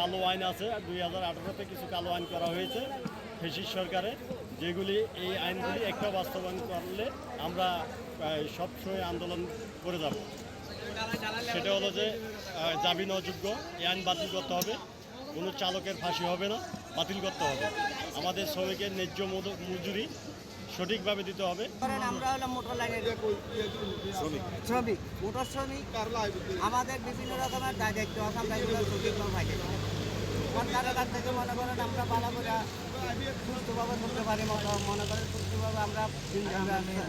কালো আইন আছে, 2018-তে কিছু কালো আইন করা হয়েছে ফ্যাসিস্ট সরকারে, যেগুলি এই আইনগুলি একটা বাস্তবায়ন করলে আমরা সবসময় আন্দোলন করে যাব। সেটা হলো যে জামিন অযোগ্য এই আইন বাতিল করতে হবে, কোনো চালকের ফাঁসি হবে না, বাতিল করতে হবে। আমাদের শ্রমিকের ন্যায্য মজুরি সঠিকভাবে দিতে হবে। আমরা হলাম মোটর লাইনের শ্রমিক, মোটর শ্রমিক। আমাদের বিভিন্ন রকমের দায়িত্ব আছে, আমরা এগুলো সঠিকভাবে পাই। সরকারের কাছ থেকে মনে করেন আমরা ভালো করে সুস্থভাবে করতে পারি মতো, মনে করেন সুস্থভাবে আমরা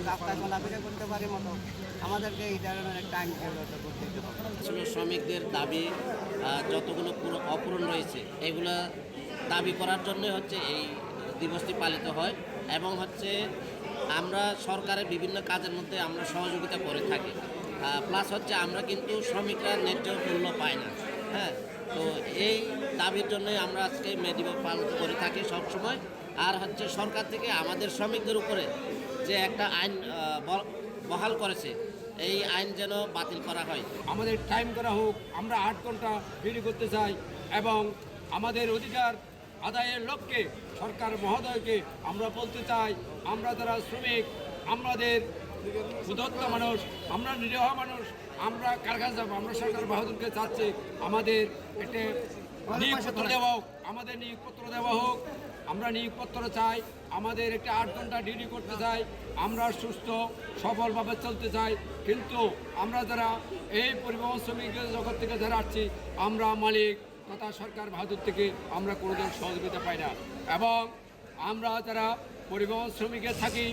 রাস্তায় চলাফেরা করতে পারি মতো আমাদেরকে এই ধরনের একটা আইন করতে হবে। আসলে শ্রমিকদের দাবি যতগুলো অপূরণ রয়েছে এগুলো দাবি করার জন্য হচ্ছে এই দিবসটি পালিত হয়, এবং হচ্ছে আমরা সরকারের বিভিন্ন কাজের মধ্যে আমরা সহযোগিতা করে থাকি। প্লাস হচ্ছে আমরা কিন্তু শ্রমিকরা ন্যায্য মূল্য পাই না। হ্যাঁ, তো এই দাবির জন্যই আমরা আজকে মে দিবস পালন করে থাকি সবসময়। আর হচ্ছে সরকার থেকে আমাদের শ্রমিকদের উপরে যে একটা আইন বহাল করেছে, এই আইন যেন বাতিল করা হয়। আমাদের টাইম করা হোক, আমরা 8 ঘন্টা ডিউটি করতে চাই, এবং আমাদের অধিকার আদায়ের লক্ষ্যে সরকার মহোদয়কে আমরা বলতে চাই, আমরা যারা শ্রমিক, আমাদের উদ্ধত্ত মানুষ, আমরা নিরীহ মানুষ, আমরা কারখানা যাবো, আমরা সরকার বাহাদুরকে চাচ্ছি আমাদের একটা নিয়োগপত্র দেওয়া হোক, আমাদের নিয়োগপত্র দেওয়া হোক। আমরা নিয়োগপত্র চাই, আমাদের একটা 8 ঘন্টা ডিউটি করতে চাই, আমরা সুস্থ সফলভাবে চলতে চাই। কিন্তু আমরা যারা এই পরিবহন শ্রমিকের জগৎ থেকে যারা আসছি, আমরা মালিক তথা সরকার বাহাদুর থেকে আমরা কোনো ধরনের সহযোগিতা পাই না। এবং আমরা যারা পরিবহন শ্রমিকে থাকি,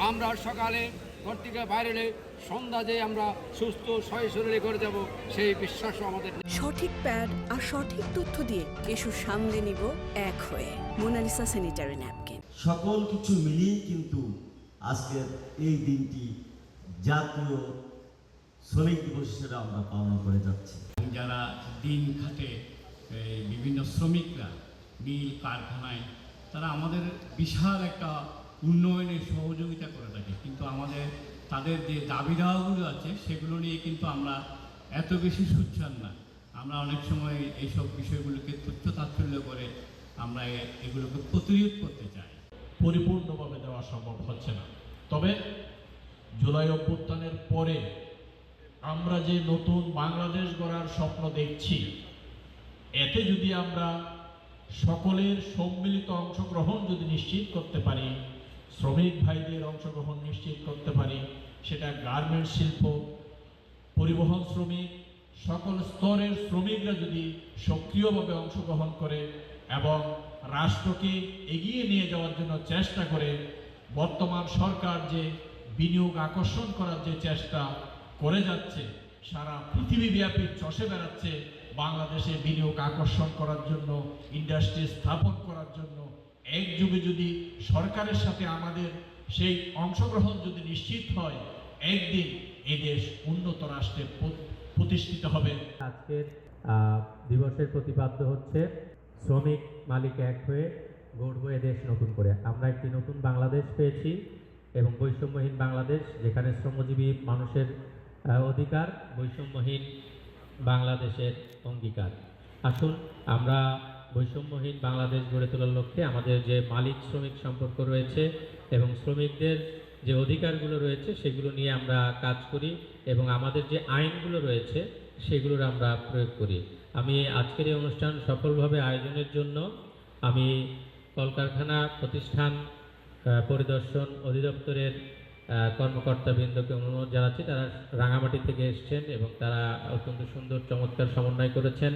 আমরা সকালে ঘর থেকে বাইরে সন্ধ্যা যে আমরা সুস্থ শরীরে করে যাব, সেই বিশ্বাসও আমাদের। সঠিক প্যাড আর সঠিক তথ্য দিয়ে কেশু সামলে নিব এক হয়ে। Monalisa sanitary napkin. সকল কিছু মিলিয়ে কিন্তু আজকের এই দিনটি জাতীয় শ্রমিক দিবস হিসেবে আমরা পালন করে যাচ্ছি। যারা দিন খাটে বিভিন্ন শ্রমিকরা মিল কারখানায়, তারা আমাদের বিশাল একটা উন্নয়নের সহযোগিতা করে থাকে, কিন্তু আমাদের তাদের যে দাবি দাওয়াগুলো আছে সেগুলো নিয়ে কিন্তু আমরা এত বেশি সুচ্ছান না। আমরা অনেক সময় এইসব বিষয়গুলোকে তুচ্ছ তাচ্ছল্য করে আমরা এগুলোকে প্রতিরোধ করতে চাই। পরিপূর্ণভাবে দেওয়া সম্ভব হচ্ছে না, তবে জুলাই অভ্যুত্থানের পরে আমরা যে নতুন বাংলাদেশ গড়ার স্বপ্ন দেখছি, এতে যদি আমরা সকলের সম্মিলিত অংশগ্রহণ যদি নিশ্চিত করতে পারি, শ্রমিক ভাইদের অংশগ্রহণ নিশ্চিত করতে পারি, সেটা গার্মেন্টস শিল্প, পরিবহন শ্রমিক, সকল স্তরের শ্রমিকরা যদি সক্রিয়ভাবে অংশগ্রহণ করে এবং রাষ্ট্রকে এগিয়ে নিয়ে যাওয়ার জন্য চেষ্টা করে, বর্তমান সরকার যে বিনিয়োগ আকর্ষণ করার যে চেষ্টা করে যাচ্ছে, সারা পৃথিবীব্যাপী চষে বেড়াচ্ছে বাংলাদেশে বিনিয়োগ আকর্ষণ করার জন্য, ইন্ডাস্ট্রি স্থাপন করার জন্য, একযোগে যদি সরকারের সাথে আমাদের সেই অংশগ্রহণ যদি নিশ্চিত হয়, একদিন এদেশ উন্নত রাষ্ট্রে প্রতিষ্ঠিত হবে। আজকের দিবসের প্রতিপাদ্য হচ্ছে শ্রমিক মালিক এক হয়ে গড়ব এদেশ নতুন করে। আমরা একটি নতুন বাংলাদেশ পেয়েছি এবং বৈষম্যহীন বাংলাদেশ, যেখানে শ্রমজীবী মানুষের অধিকার, বৈষম্যহীন বাংলাদেশের অঙ্গীকার। আসুন আমরা বৈষম্যহীন বাংলাদেশ গড়ে তোলার লক্ষ্যে আমাদের যে মালিক শ্রমিক সম্পর্ক রয়েছে এবং শ্রমিকদের যে অধিকারগুলো রয়েছে সেগুলো নিয়ে আমরা কাজ করি, এবং আমাদের যে আইনগুলো রয়েছে সেগুলোর আমরা প্রয়োগ করি। আমি আজকের এই অনুষ্ঠান সফলভাবে আয়োজনের জন্য আমি কলকারখানা প্রতিষ্ঠান পরিদর্শন অধিদপ্তরের কর্মকর্তাবৃন্দকে অনুরোধ জানাচ্ছি। তারা রাঙামাটি থেকে এসছেন এবং তারা অত্যন্ত সুন্দর চমৎকার সমন্বয় করেছেন।